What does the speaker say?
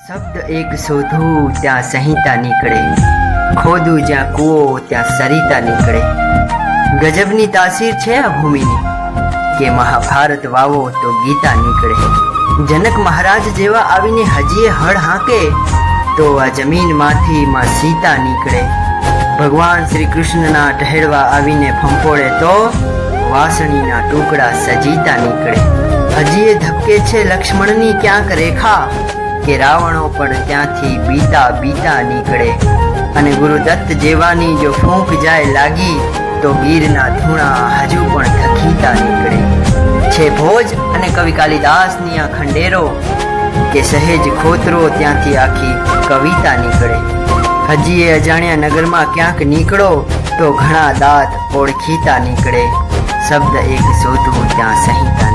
શબ્દ એક શોધું ત્યાં સંહિતા નીકળે, ખોદું જ્યાં કૂવો ત્યાં સરિતા નીકળે। ગજબની તાસીર છે આ ભૂમિની કે મહાભારત વાવો તો ગીતા નીકળે। જનક મહારાજ જેવા આવીને હજીએ હળ હાંકે તો આ જમીનમાંથી માં સીતા નીકળે। ભગવાન શ્રી કૃષ્ણના ટહેડવા આવીને ફંફોળે તો વાસણીના ટુકડા સજીતા નીકળે। હજીએ ધબકે છે લક્ષ્મણની ક્યાંક રેખા કે રાવણો પણ ત્યાંથી બીતા બીતા નીકળે। અને ગુરુદત્ત જેવાની જો ફૂંક જાય લાગી તો ગીરના ધૂણા હજુ પણ થકીતા નીકળે। છે ભોજ અને કવિ કાલિદાસની આ ખંડેરો કે સહેજ ખોતરો ત્યાંથી આખી કવિતા નીકળે। હજી એ અજાણ્યા નગરમાં ક્યાંક નીકળો તો ઘણા દાંત ઓળખીતા નીકળે। શબ્દ એક શોધવું ત્યાં સંહિતા